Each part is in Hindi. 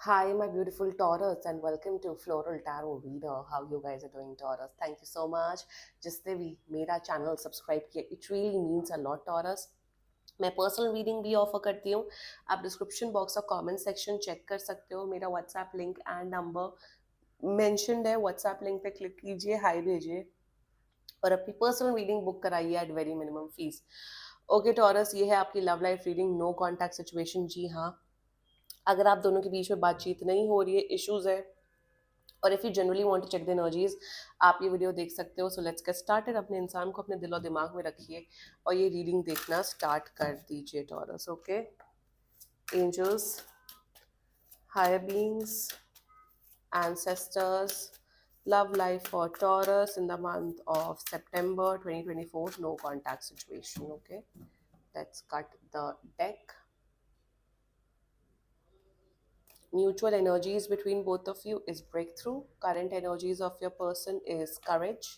Hi, my beautiful Taurus, and welcome to Floral Tarot Reader. How you guys are doing, Taurus? Thank you so much. जिसने भी मेरा चैनल सब्सक्राइब किया, it really means a lot, Taurus. मैं पर्सनल रीडिंग भी ऑफर करती हूँ. आप डिस्क्रिप्शन बॉक्स और कमेंट सेक्शन चेक कर सकते हो. मेरा WhatsApp link and number mentioned है. व्हाट्सएप लिंक पे क्लिक कीजिए, हाई भेजिए और अपनी पर्सनल रीडिंग बुक कराइए at very minimum fees. Okay Taurus, ये है आपकी love life reading. No contact situation. जी हाँ, अगर आप दोनों के बीच में बातचीत नहीं हो रही है, इश्यूज है, और if you generally want to check the energies, आप ये वीडियो देख सकते हो. So let's get started. अपने इंसान को अपने दिल और दिमाग में रखिए और ये रीडिंग देखना स्टार्ट कर दीजिए Taurus. Okay, angels, higher beings, ancestors, love life for Taurus in the month of September 2024. No contact situation. Okay, let's cut the deck. Mutual energies between both of you is breakthrough. Current energies of your person is courage.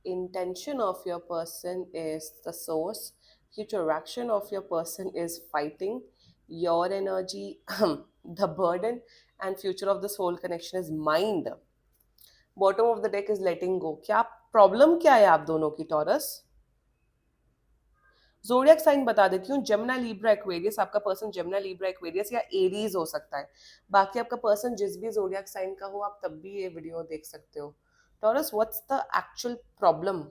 Intention of your person is the source. Future action of your person is fighting. Your energy, the burden, and future of this whole connection is mind. Bottom of the deck is letting go. क्या प्रॉब्लम क्या है आप दोनों की टॉरस? जोडियक साइन बता देती हूँ. Gemini, Libra, Aquarius. आपका पर्सन जेमिनी, लिब्रा, एक्वेरियस या एरीज हो सकता है. बाकी आपका पर्सन जिस भी जोडियक साइन का हो, आप तब भी ये वीडियो देख सकते हो. Taurus, what's the actual problem?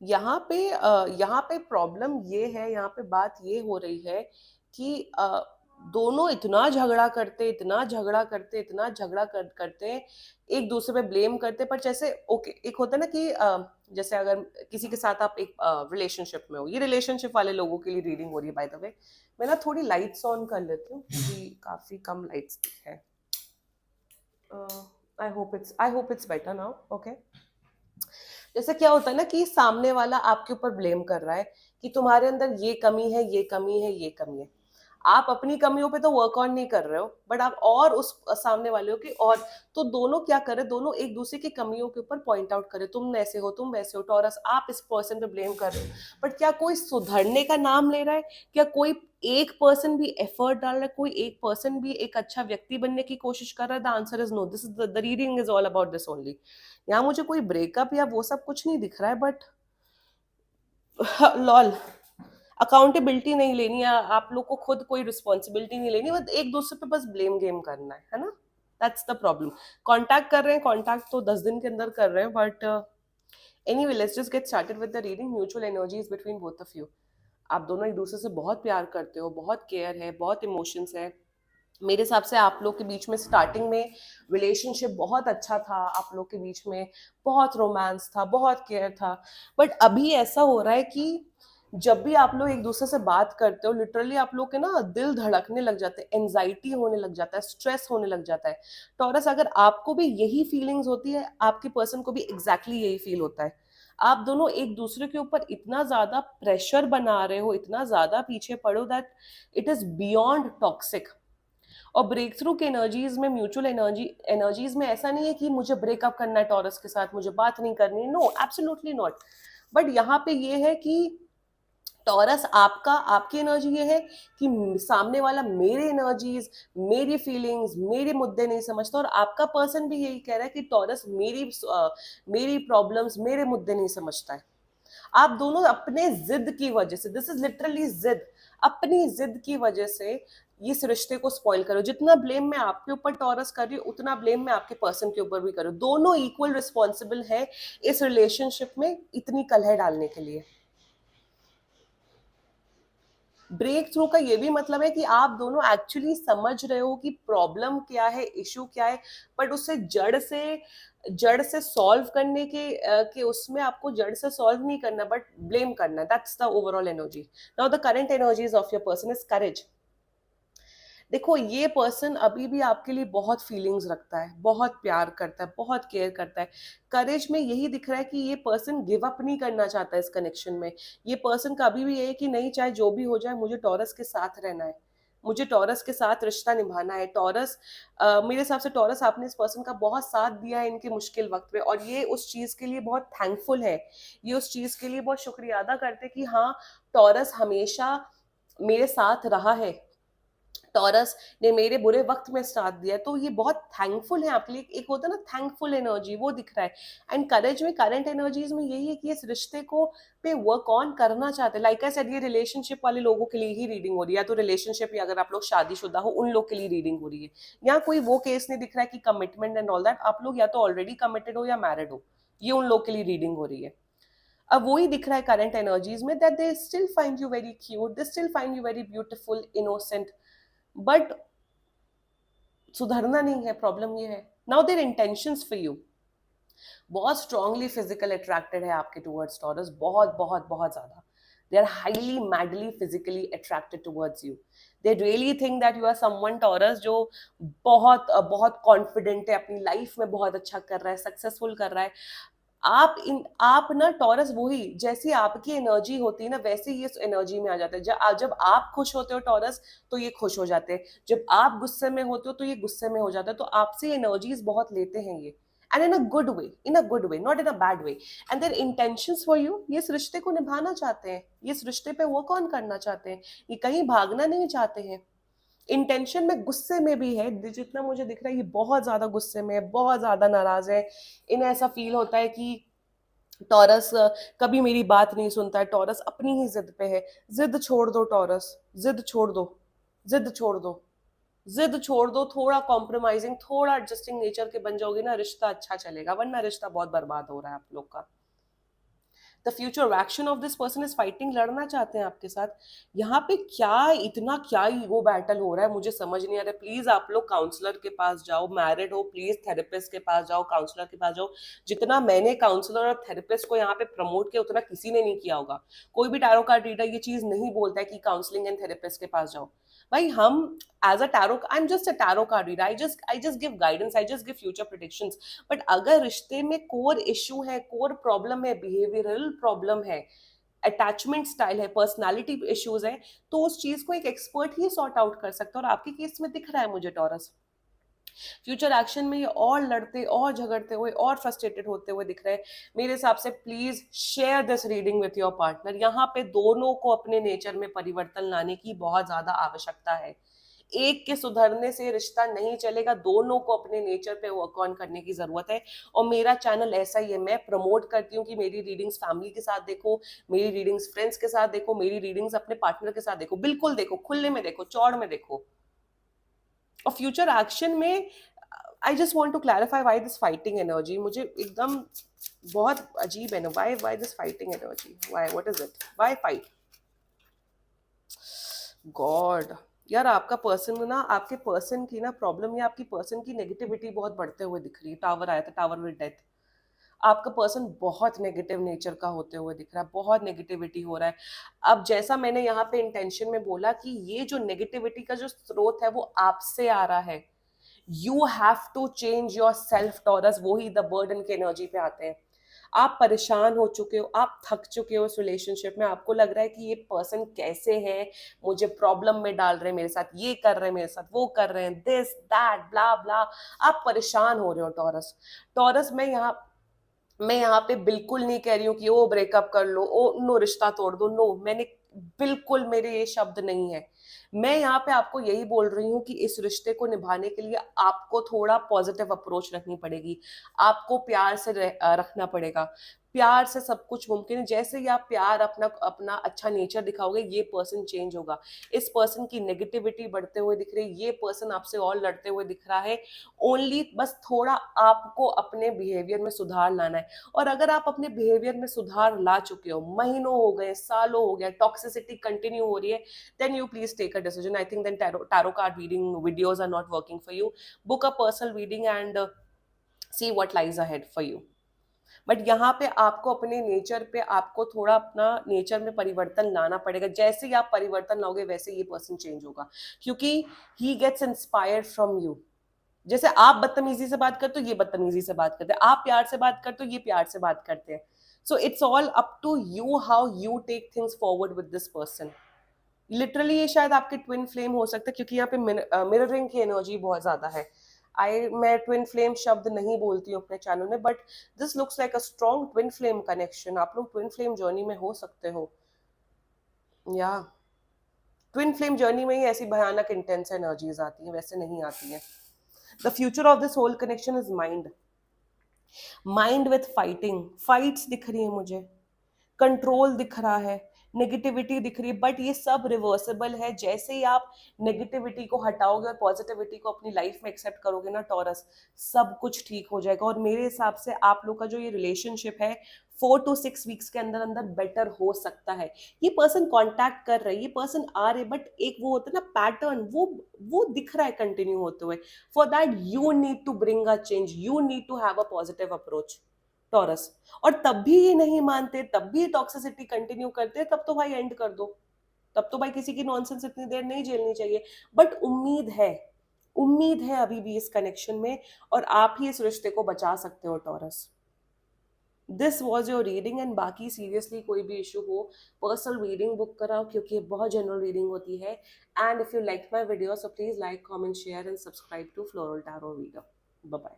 यहाँ पे प्रॉब्लम ये है, यहाँ पे बात ये हो रही है कि दोनों इतना झगड़ा करते, इतना झगड़ा करते, इतना झगड़ा करते, एक दूसरे पे ब्लेम करते. पर जैसे ओके, एक होता है ना कि जैसे अगर किसी के साथ आप एक रिलेशनशिप में हो, ये रिलेशनशिप वाले लोगों के लिए रीडिंग हो रही है बाय द वे. मैं ना थोड़ी लाइट्स ऑन कर लेती हूँ क्योंकि काफी कम लाइट्स है. I hope it's better now. Okay, जैसे क्या होता है ना कि सामने वाला आपके ऊपर ब्लेम कर रहा है कि तुम्हारे अंदर ये कमी है, ये कमी है, ये कमी है. आप अपनी कमियों पे तो वर्क ऑन नहीं कर रहे हो, बट आप और उस सामने वाले हो कि और. तो दोनों क्या करे, दोनों एक दूसरे की कमियों के ऊपर पॉइंट आउट करे. तुम ऐसे हो, तुम वैसे हो. टॉरस, आप इस पर्सन पे ब्लेम कर रहे हो, बट क्या कोई सुधरने का नाम ले रहा है? क्या कोई एक पर्सन भी एफर्ट डाल रहा है? कोई एक पर्सन भी एक अच्छा व्यक्ति बनने की कोशिश कर रहा है? The answer is no. This is the reading is all about this only. यहाँ मुझे कोई ब्रेकअप या वो सब कुछ नहीं दिख रहा है, बट लॉल, अकाउंटेबिलिटी नहीं लेनी है आप लोग को, खुद कोई रिस्पॉन्सिबिलिटी नहीं लेनी, बस एक दूसरे पे बस ब्लेम गेम करना है ना. That's the problem. कांटेक्ट कर रहे हैं, कांटेक्ट तो 10 दिन के अंदर कर रहे हैं, but anyway let's just get started with the reading. Mutual energies between both of you. आप दोनों एक दूसरे से बहुत प्यार करते हो, बहुत केयर है, बहुत इमोशंस है. मेरे हिसाब से आप लोग के बीच में स्टार्टिंग में रिलेशनशिप बहुत अच्छा था. आप लोग के बीच में बहुत रोमांस था, बहुत केयर था. बट अभी ऐसा हो रहा है कि जब भी आप लोग एक दूसरे से बात करते हो, लिटरली आप लोग के ना दिल धड़कने लग जाते हैं, एंजाइटी होने लग जाता है, स्ट्रेस होने लग जाता है. टॉरस, अगर आपको भी यही फीलिंग्स होती है, आपके पर्सन को भी एग्जैक्टली यही फील होता है. आप दोनों एक दूसरे के ऊपर इतना ज्यादा प्रेशर बना रहे हो, इतना ज्यादा पीछे पड़ो that it is beyond toxic. और ब्रेक थ्रू के एनर्जीज में, म्यूचुअल एनर्जीज में ऐसा नहीं है कि मुझे ब्रेकअप करना है टॉरस के साथ, मुझे बात नहीं करनी. No, absolutely not. बट यहाँ पे ये है कि टॉरस, आपकी एनर्जी ये है कि सामने वाला मेरे एनर्जीज, मेरी फीलिंग्स, मेरे मुद्दे नहीं समझता. और आपका पर्सन भी यही कह रहा है कि टॉरस मेरी प्रॉब्लम्स, मेरे मुद्दे नहीं समझता है. आप दोनों अपने जिद की वजह से, दिस इज लिटरली जिद, अपनी जिद की वजह से इस रिश्ते को स्पॉइल करो. जितना ब्लेम मैं आपके ऊपर टॉरस कर रही हूँ, उतना ब्लेम मैं आपके पर्सन के ऊपर भी करो. दोनों इक्वल रिस्पॉन्सिबल है इस रिलेशनशिप में इतनी कलह डालने के लिए. ब्रेक थ्रू का ये भी मतलब है कि आप दोनों एक्चुअली समझ रहे हो कि प्रॉब्लम क्या है, इशू क्या है, बट उससे जड़ से सॉल्व करने के उसमें आपको जड़ से सॉल्व नहीं करना, बट ब्लेम करना. That's the overall energy. Now the current energies of your person is करेज. देखो, ये पर्सन अभी भी आपके लिए बहुत फीलिंग्स रखता है, बहुत प्यार करता है, बहुत केयर करता है. करेज में यही दिख रहा है कि ये पर्सन गिव अप नहीं करना चाहता इस कनेक्शन में. ये पर्सन का अभी भी ये है कि नहीं, चाहे जो भी हो जाए, मुझे टॉरस के साथ रहना है. मुझे टॉरस के साथ रिश्ता निभाना है। टॉरस मेरे हिसाब से टॉरस आपने इस पर्सन का बहुत साथ दिया है इनके मुश्किल वक्त पे, और ये उस चीज के लिए बहुत थैंकफुल है, ये उस चीज के लिए बहुत शुक्रिया अदा करते हैं कि हाँ, टॉरस हमेशा मेरे साथ रहा है, टॉरस ने मेरे बुरे वक्त में साथ दिया। तो ये बहुत थैंकफुल है आपके लिए, एक होता है ना थैंकफुल एनर्जी, वो दिख रहा है। एंड करेज में, करंट एनर्जीज में यही है कि इस रिश्ते को पे वर्क ऑन करना चाहते हैं। लाइक आई सेड, ये रिलेशनशिप वाले लोगों के लिए ही रीडिंग हो रही है, या तो रिलेशनशिप, या अगर आप लोग शादीशुदा हो उन लोग के लिए रीडिंग हो रही है। यहाँ कोई वो केस नहीं दिख रहा है कि कमिटमेंट एंड ऑल दैट, आप लोग या तो ऑलरेडी कमिटेड हो या मैरिड हो, ये उन लोग के लिए रीडिंग हो रही है। अब वही दिख रहा है करंट एनर्जीज में, that they still find you very cute, they still find you very beautiful, innocent, but सुधरना नहीं है, प्रॉब्लम ये है। Now their intentions for you, बहुत स्ट्रांगली फिजिकल अट्रैक्टेड है आपके टुवर्ड्स टॉरस, बहुत बहुत बहुत ज्यादा। They are highly madly physically attracted towards you. They really think that you are someone Taurus जो बहुत बहुत कॉन्फिडेंट है, अपनी लाइफ में बहुत अच्छा कर रहा है, सक्सेसफुल कर रहा है। आप ना टॉरस, वही जैसी आपकी एनर्जी होती है ना, वैसे ही इस एनर्जी में आ जाते हैं। जब आप खुश होते हो टॉरस, तो ये खुश हो जाते हैं। जब आप गुस्से में होते हो तो ये गुस्से में हो जाता है। तो आपसे एनर्जीज बहुत लेते हैं ये, and in a good way, in a good way, not in a bad way. And their intentions for you, ये इस रिश्ते को निभाना चाहते हैं, ये इस रिश्ते पे वर्क ऑन करना चाहते हैं, ये कहीं भागना नहीं चाहते हैं। इंटेंशन में गुस्से में भी है, जितना मुझे दिख रहा है ये बहुत ज्यादा गुस्से में है, बहुत ज्यादा नाराज है। इन्हें ऐसा फील होता है कि टॉरस कभी मेरी बात नहीं सुनता है, टॉरस अपनी ही जिद पे है। जिद छोड़ दो टॉरस, जिद छोड़ दो, जिद छोड़ दो, जिद छोड़ दो। थोड़ा कॉम्प्रोमाइजिंग, थोड़ा एडजस्टिंग नेचर के बन जाओगे ना, रिश्ता अच्छा चलेगा, वरना रिश्ता बहुत बर्बाद हो रहा है आप लोग का। The future action of this person is fighting, लड़ना चाहते हैं आपके साथ। यहाँ पे क्या इतना क्या ईगो बैटल हो रहा है, मुझे समझ नहीं आ रहा है। प्लीज आप लोग काउंसलर के पास जाओ, मैरिड हो प्लीज थेरेपिस्ट के पास जाओ, काउंसलर के पास जाओ। जितना मैंने काउंसलर और थेरेपिस्ट को यहाँ पे प्रमोट किया, उतना किसी ने नहीं किया होगा। कोई भी टैरो कार्ड रीडर ये चीज नहीं बोलता है कि काउंसलिंग एंड थेरेपिस्ट के पास जाओ। भाई हम, as a tarot, I am just a tarot card reader, I just give guidance, I just give future predictions. But अगर रिश्ते में कोर इशू है, कोर प्रॉब्लम है, बिहेवियरल प्रॉब्लम है, अटैचमेंट स्टाइल है, पर्सनालिटी इश्यूज है, तो उस चीज को एक एक्सपर्ट ही सॉर्ट आउट कर सकता है। और आपके केस में दिख रहा है मुझे टॉरस, फ्यूचर एक्शन में ये और लड़ते और झगड़ते हुए और फ्रस्ट्रेटेड होते हुए दिख रहे हैं। मेरे हिसाब से please share this reading with your partner. यहाँ पे दोनों को अपने नेचर में परिवर्तन लाने की बहुत ज्यादा आवश्यकता है। एक के सुधरने से रिश्ता नहीं चलेगा, दोनों को अपने नेचर पे वर्क ऑन करने की जरूरत है। और मेरा चैनल ऐसा ही है, मैं प्रमोट करती हूँ कि मेरी रीडिंग्स फैमिली के साथ देखो, मेरी रीडिंग्स फ्रेंड्स के साथ देखो, मेरी रीडिंग्स अपने पार्टनर के साथ देखो, बिल्कुल देखो, खुले में देखो, चौड़ में देखो। और फ्यूचर एक्शन में I just want to clarify why this fighting energy, मुझे एकदम बहुत अजीब है ना, why this fighting energy, why, what is it, why fight, god. यार आपका पर्सन ना, आपके पर्सन की ना प्रॉब्लम, या आपकी पर्सन की नेगेटिविटी बहुत बढ़ते हुए दिख रही है। टावर आया था, टावर विद डेथ। आपका पर्सन बहुत नेगेटिव नेचर का होते हुए दिख रहा है, बहुत नेगेटिविटी हो रहा है। अब जैसा मैंने यहाँ पे इंटेंशन में बोला कि ये जो नेगेटिविटी का जो स्रोत है वो आपसे आ रहा है। You have to change yourself Taurus, वो ही द बर्डन के एनर्जी पे आते हैं। आप परेशान हो चुके हो, आप थक चुके हो इस रिलेशनशिप में, आपको लग रहा है कि ये पर्सन कैसे है, मुझे प्रॉब्लम में डाल रहे हैं, मेरे साथ ये कर रहे हैं, मेरे साथ वो कर रहे हैं, दिस दैट ब्ला ब्ला। आप परेशान हो रहे हो टॉरस। टॉरस मैं यहाँ पे बिल्कुल नहीं कह रही हूँ कि ओ ब्रेकअप कर लो, ओ नो रिश्ता तोड़ दो, नो, मैंने बिल्कुल, मेरे ये शब्द नहीं है। मैं यहाँ पे आपको यही बोल रही हूँ कि इस रिश्ते को निभाने के लिए आपको थोड़ा पॉजिटिव अप्रोच रखनी पड़ेगी, आपको प्यार से रखना पड़ेगा। प्यार से सब कुछ मुमकिन है। जैसे ही आप प्यार, अपना अपना अच्छा नेचर दिखाओगे, ये पर्सन चेंज होगा। इस पर्सन की नेगेटिविटी बढ़ते हुए दिख रही है, ये पर्सन आपसे और लड़ते हुए दिख रहा है। ओनली बस थोड़ा आपको अपने बिहेवियर में सुधार लाना है। और अगर आप अपने बिहेवियर में सुधार ला चुके हो, महीनों हो गए, सालों हो गया, टॉक्सिसिटी कंटिन्यू हो रही है, then you please take a decision. I think then tarot card reading videos are not working for you. Book a personal reading and see what lies ahead for you. But यहाँ पे आपको अपने नेचर पे, आपको थोड़ा अपना नेचर में परिवर्तन लाना पड़ेगा। जैसे ही आप परिवर्तन लाओगे, वैसे ये पर्सन चेंज होगा, क्योंकि he gets inspired from you. जैसे आप बदतमीजी से बात करते हो, ये बदतमीजी से बात करते हैं, आप प्यार से बात करते हो, ये प्यार से बात करते हैं। So it's all up to you, how you take things forward with this person. Literally ये शायद आपके ट्विन फ्लेम हो सकते हैं, क्योंकि यहाँ पे मिररिंग की एनर्जी बहुत ज्यादा है। मैं ट्विन फ्लेम शब्द नहीं बोलती हूँ अपने चैनल में, but this looks like a strong twin flame connection. आप लोग ट्विन फ्लेम जर्नी में हो सकते हो, या ट्विन फ्लेम जर्नी में ही ऐसी भयानक इंटेंस एनर्जीज आती हैं, वैसे नहीं आती हैं। The future of this whole connection is mind, mind with fighting, fights दिख रही है मुझे, कंट्रोल दिख रहा है, नेगेटिविटी दिख रही है, बट ये सब रिवर्सेबल है। जैसे ही आप नेगेटिविटी को हटाओगे और पॉजिटिविटी को अपनी लाइफ में एक्सेप्ट करोगे ना टॉरस, सब कुछ ठीक हो जाएगा। और मेरे हिसाब से आप लोग का जो ये रिलेशनशिप है 4 to 6 वीक्स के अंदर अंदर बेटर हो सकता है। ये पर्सन कांटेक्ट कर रहे, ये पर्सन आ रहे, बट एक वो होता है ना पैटर्न, वो दिख रहा है कंटिन्यू होते हुए। For that you need to bring a change, you need to have a positive approach Taurus. और तब भी ये नहीं मानते, तब भी टॉक्सिसिटी कंटिन्यू करते, तब तो भाई एंड कर दो। तब तो भाई किसी की नॉनसेंस इतनी देर नहीं झेलनी चाहिए। बट उम्मीद है, उम्मीद है अभी भी इस कनेक्शन में, और आप ही इस रिश्ते को बचा सकते हो taurus. This was your reading, and बाकी सीरियसली कोई भी इशू हो पर्सनल रीडिंग बुक कराओ, क्योंकि ये बहुत जनरल रीडिंग होती है। And if you like my video, so please like, comment, share and subscribe to Floral Tarot Reader. Bye bye.